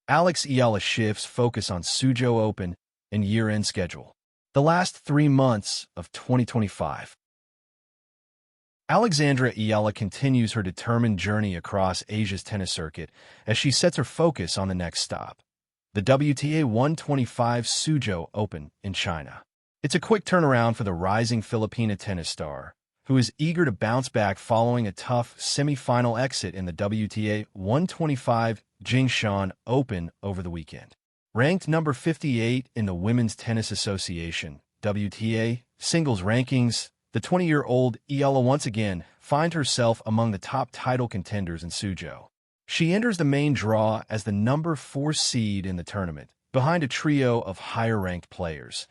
Alex Eala shifts focus on Suzhou Open and year-end schedule. The last 3 months of 2025. Alexandra Eala continues her determined journey across Asia's tennis circuit as she sets her focus on the next stop, the WTA 125 Suzhou Open in China. It's a quick turnaround for the rising Filipina tennis star, who is eager to bounce back following a tough semifinal exit in the WTA 125 Jing Shan Open over the weekend. Ranked number 58 in the Women's Tennis Association WTA singles rankings, the 20-year-old Eala once again finds herself among the top title contenders in Suzhou. She enters the main draw as the number 4 seed in the tournament, behind a trio of higher-ranked players: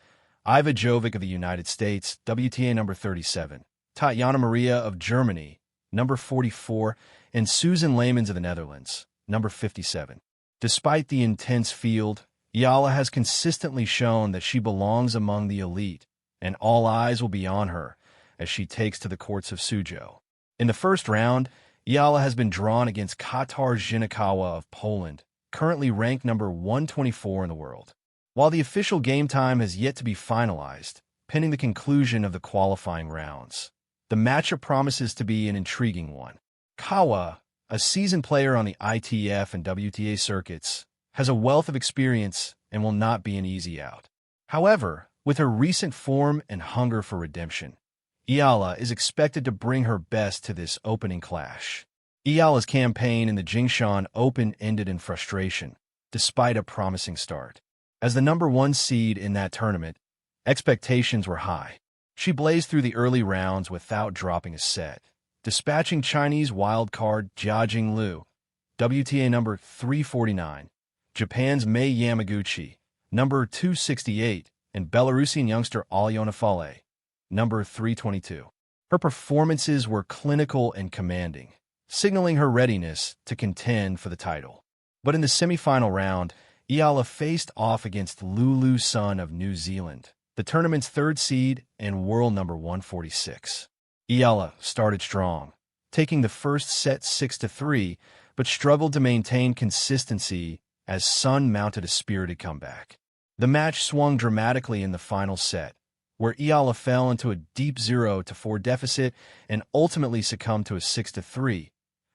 Iva Jovic of the United States, WTA number 37, Tatjana Maria of Germany, number 44, and Susan Leymans of the Netherlands, number 57. Despite the intense field, Eala has consistently shown that she belongs among the elite, and all eyes will be on her as she takes to the courts of Suzhou. In the first round, Eala has been drawn against Katarzyna Kawa of Poland, currently ranked number 124 in the world. While the official game time has yet to be finalized, pending the conclusion of the qualifying rounds, the matchup promises to be an intriguing one. Kawa, a seasoned player on the ITF and WTA circuits, has a wealth of experience and will not be an easy out. However, with her recent form and hunger for redemption, Eala is expected to bring her best to this opening clash. Eala's campaign in the Jingshan Open ended in frustration, despite a promising start. As the number 1 seed in that tournament, expectations were high. She blazed through the early rounds without dropping a set, dispatching Chinese wildcard Jia Liu, WTA number 349, Japan's Mei Yamaguchi, number 268, and Belarusian youngster Alyona Fale, number 322. Her performances were clinical and commanding, signaling her readiness to contend for the title. But in the semifinal round, Eala faced off against Lulu Sun of New Zealand, the tournament's 3rd seed and world number 146. Eala started strong, taking the first set 6-3, but struggled to maintain consistency as Sun mounted a spirited comeback. The match swung dramatically in the final set, where Eala fell into a deep 0-4 deficit and ultimately succumbed to a 6-3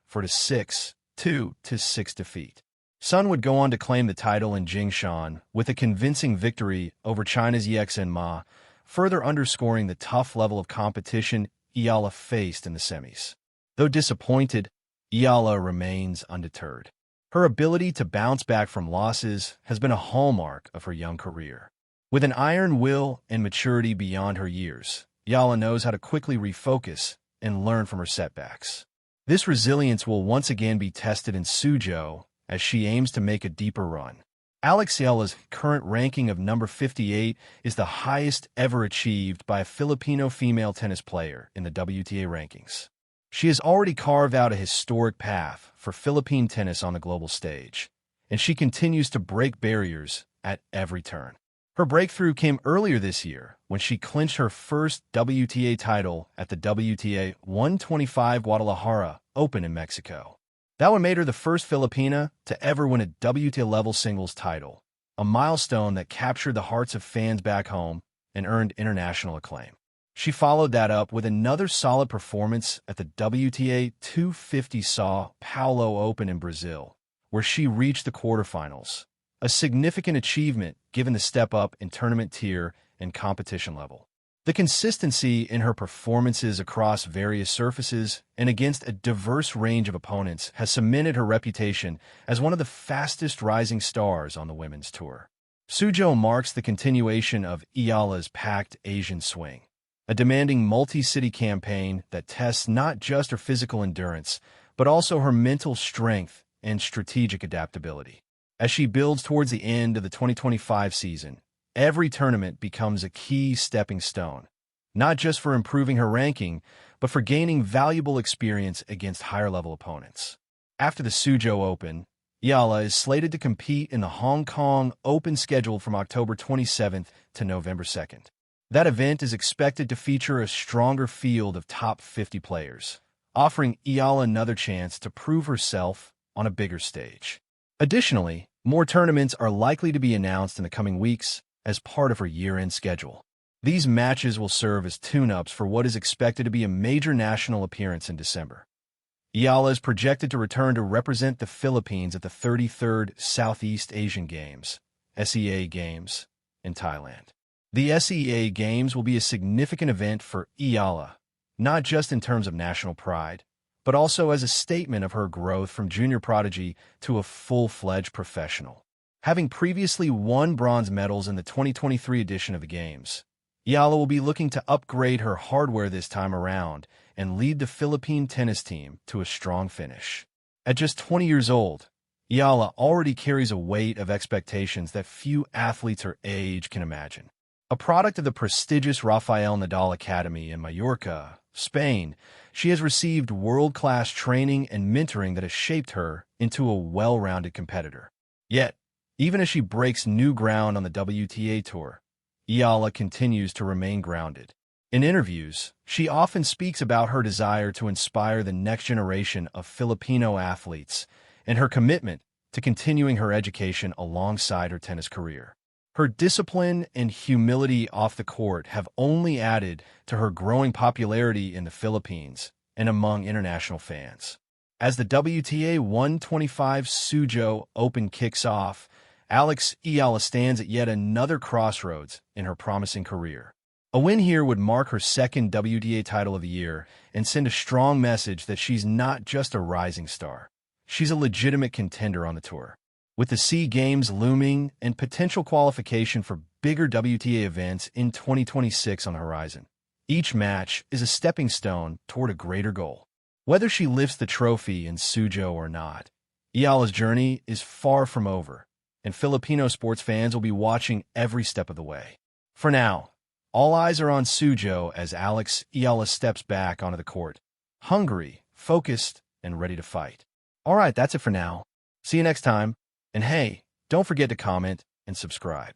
for the 6-2-6 defeat. Sun would go on to claim the title in Jingshan with a convincing victory over China's Yexin Ma, further underscoring the tough level of competition Eala faced in the semis. Though disappointed, Eala remains undeterred. Her ability to bounce back from losses has been a hallmark of her young career. With an iron will and maturity beyond her years, Eala knows how to quickly refocus and learn from her setbacks. This resilience will once again be tested in Suzhou as she aims to make a deeper run. Alex Eala's current ranking of number 58 is the highest ever achieved by a Filipino female tennis player in the WTA rankings. She has already carved out a historic path for Philippine tennis on the global stage, and she continues to break barriers at every turn. Her breakthrough came earlier this year when she clinched her first WTA title at the WTA 125 Guadalajara Open in Mexico. That one made her the first Filipina to ever win a WTA-level singles title, a milestone that captured the hearts of fans back home and earned international acclaim. She followed that up with another solid performance at the WTA 250 São Paulo Open in Brazil, where she reached the quarterfinals, a significant achievement given the step up in tournament tier and competition level. The consistency in her performances across various surfaces and against a diverse range of opponents has cemented her reputation as one of the fastest rising stars on the women's tour. Suzhou marks the continuation of Eala's packed Asian swing, a demanding multi-city campaign that tests not just her physical endurance, but also her mental strength and strategic adaptability. As she builds towards the end of the 2025 season, every tournament becomes a key stepping stone, not just for improving her ranking, but for gaining valuable experience against higher-level opponents. After the Suzhou Open, Eala is slated to compete in the Hong Kong Open scheduled from October 27th to November 2nd. That event is expected to feature a stronger field of top 50 players, offering Eala another chance to prove herself on a bigger stage. Additionally, More tournaments are likely to be announced in the coming weeks as part of her year-end schedule. These matches will serve as tune-ups for what is expected to be a major national appearance in December. Eala is projected to return to represent the Philippines at the 33rd Southeast Asian Games, SEA Games, in Thailand. The SEA Games will be a significant event for Eala, not just in terms of national pride, but also as a statement of her growth from junior prodigy to a full-fledged professional. Having previously won bronze medals in the 2023 edition of the Games, Eala will be looking to upgrade her hardware this time around and lead the Philippine tennis team to a strong finish. At just 20 years old, Eala already carries a weight of expectations that few athletes her age can imagine. A product of the prestigious Rafael Nadal Academy in Mallorca, Spain, she has received world-class training and mentoring that has shaped her into a well-rounded competitor. Yet, even as she breaks new ground on the WTA Tour, Eala continues to remain grounded. In interviews, she often speaks about her desire to inspire the next generation of Filipino athletes and her commitment to continuing her education alongside her tennis career. Her discipline and humility off the court have only added to her growing popularity in the Philippines and among international fans. As the WTA 125 Suzhou Open kicks off, Alex Eala stands at yet another crossroads in her promising career. A win here would mark her second WTA title of the year and send a strong message that she's not just a rising star. She's a legitimate contender on the tour. With the SEA Games looming and potential qualification for bigger WTA events in 2026 on the horizon, each match is a stepping stone toward a greater goal. Whether she lifts the trophy in Suzhou or not, Eala's journey is far from over, and Filipino sports fans will be watching every step of the way. For now, all eyes are on Suzhou as Alex Eala steps back onto the court, hungry, focused, and ready to fight. All right, that's it for now. See you next time. And hey, don't forget to comment and subscribe.